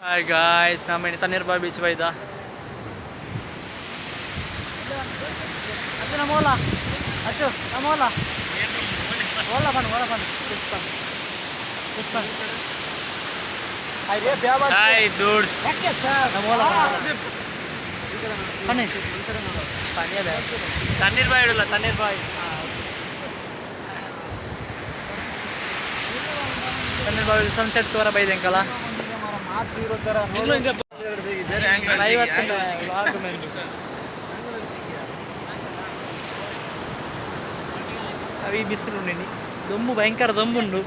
Hai guys, nama ini Tanir Bar Beach Baida. Acu nama olah, acu nama olah. Olah pan, Puspan. Hai dudes. Nama olah pan. Mana sih? Tanya deh. Tanir Bar dulu, Tanir Bar. Tanir Bar sunset tuh orang bayi dengkala. అవి బిస్తులు ఉండండి దొమ్ము భయంకర దొమ్ముండు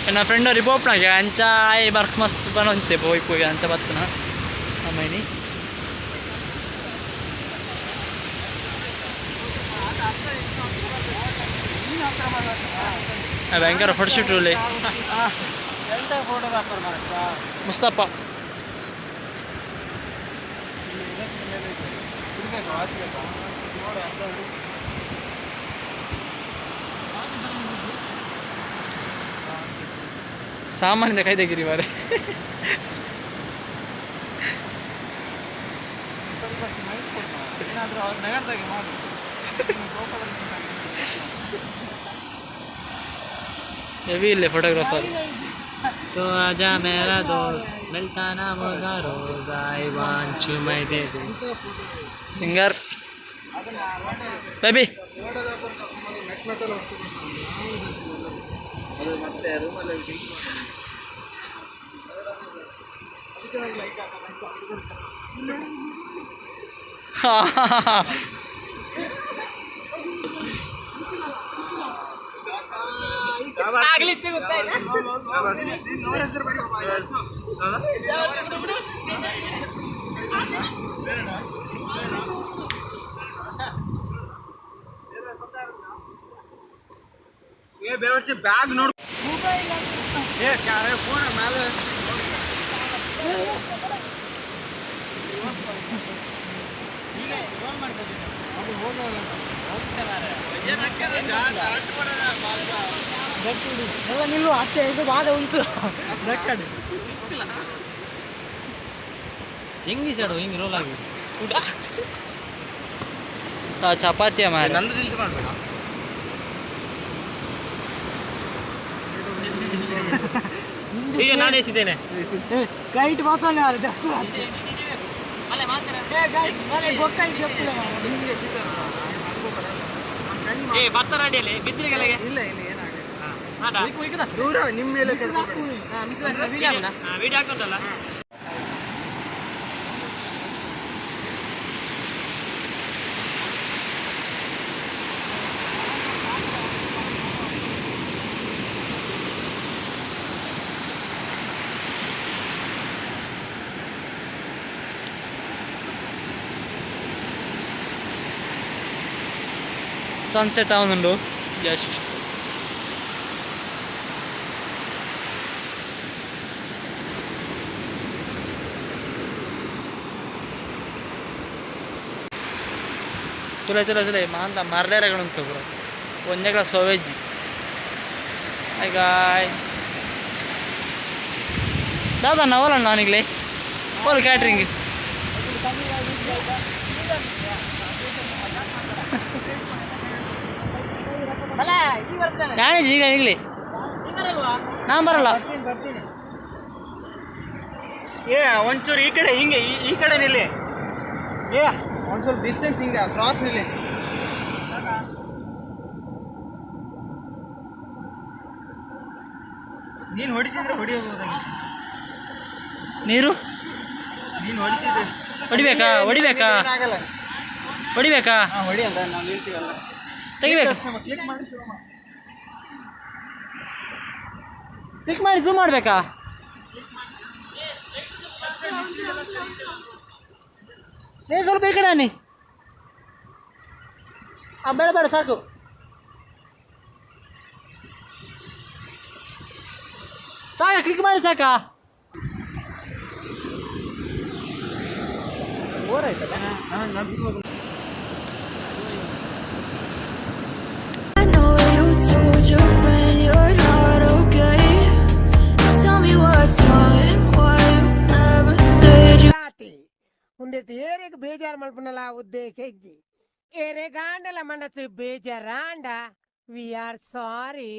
na friend ribop na gancha ay bark mas panonte boy ko gancha bat na amay ni ay भयंकर photo shoot रोले ಎಂತ photographer ಮಾರಕ್ಕ ಮುಸ್ತಫಾ सामान दिखाई देगी मारे ये भी ले फोटोग्राफर तो आजा मेरा दोस्त मिलता ना होगा रोज I want you my baby singer baby ये बेवड़े बैग नोड ये क्या है फोन है मेले ठीक है रोल ಮಾಡ್ತಾ ಇದ್ದೀನಿ ಅದು ಹೋಗಲ್ಲ ಹೋಗ್ತಾ ಮಾರೆ ये ನಕ್ಕೆ ಜಾನ್ ಆಟ್ ಬರಲ್ಲ ಬಾಲ್ಗ ಗಟ್ಟಿಡಿ ಎಲ್ಲ ನಿಲ್ಲು ಅತ್ತೆ ಇದು ಬಾದ ಉಂಟು ನಕ್ಕಡಿ ಇಲ್ಲ ಹೆಂಗಿ ಸಡು ಹಿಂಗೆ ರೋಲ್ ಆಗಿ ಊಟ ಚಪಾತಿ ಮಾರೆ ನಂದು ನಿಲ್ತು ಮಾಡಬೇಡ ಈಗ ನಾನು ಎಸಿದ್ದೇನೆ ಕೈಟ್ ಮಾತಾಡಲಿ ಅಲ್ಲ ಅಲ್ಲೇ ಮಾತಾಡ ಏ ಗೈಸ್ ಮನೆ ಗೊತ್ತಾಯ್ತು ಗೊತ್ತಿಲ್ಲ ನಿಮಗೆ ಎಸಿದ ಏ ಬರ್ತಾರ ಅಡಿಯಲ್ಲಿ ಬಿದ್ದಿರಿ ಕೆಳಗೆ ಇಲ್ಲ ಇಲ್ಲ ಏನಾಗಲ್ಲ ಹಾ ದೂರ ನಿಮ್ಮ ಮೇಲೆ ಕಡ್ಕೊಂಡು ಹಾ ಮಿತ್ರ ವಿಡಿಯೋ ಹಾಕೋಣ ಹಾ ವಿಡಿಯೋ ಹಾಕೋದಲ್ಲ सनसेट आवुंदु जस्ट चले मांदा मारलेर उंटु ब्रो ಒಂದೇ ಗ್ಲಾಸ್ ಸೋವೆಜ್ ಹಾಯ್ ಗಾಯ್ಸ್ ದಾದಾ ನವಲ್ಲ ನಾನಿಗ್ಲೇ ಹೋಲ್ ಕ್ಯಾಟ್ರಿಂಗ್ ನಾನೇ ಈಗ ಈಗಲೇ ನಾನು ಬರಲ್ಲ ಏ ಒಂಚೂರು ಈ ಕಡೆ ಹಿಂಗೆ ಈ ಕಡೆ ನಿಲ್ಲಿ ಏ ಒಂಚೂರು ಡಿಸ್ಟೆನ್ಸ್ ಹಿಂಗೆ ಕ್ರಾಸ್ ನಿಲ್ಲಿ ನೀನು ಹೊಡಿತಿದ್ರೆ ಹೊಡಿಯಬಹುದಾಗಿತ್ತು ನೀರು ನೀನು ಹೊಡಿತಿದ್ರೆ ಹೊಡಿಬೇಕಾ ಹೊಡಿಬೇಕಾ? ಹೊಡಿ ಅಂತ ನಾವು ನಿಲ್ತೀವಲ್ಲ, ತೆಗಿಬೇಕು. ಕ್ಲಿಕ್ ಮಾಡಿ ಝೂಮ್ ಮಾಡಬೇಕಾ? ಸ್ವಲ್ಪ ಈ ಕಡೆ ಅನ್ನಿ. ಬೇಡ ಬೇಡ ಸಾಕು. ಸಾಕ, ಕ್ಲಿಕ್ ಮಾಡಿ ಸಾಕಾ? ಬೋರ್ ಆಯ್ತಲ್ಲ. ಒಂದೇಟು ಏರೆಗೆ ಬೇಜಾರು ಮಲ್ಪನಲ್ಲ ಉದ್ದೇಶ ಇಜ್ಜಿ ಏರೆ ಗಾಂಡಲ ಮನಸ್ಸು ಬೇಜಾರಾಂಡ ವಿ ಆರ್ ಸಾರಿ.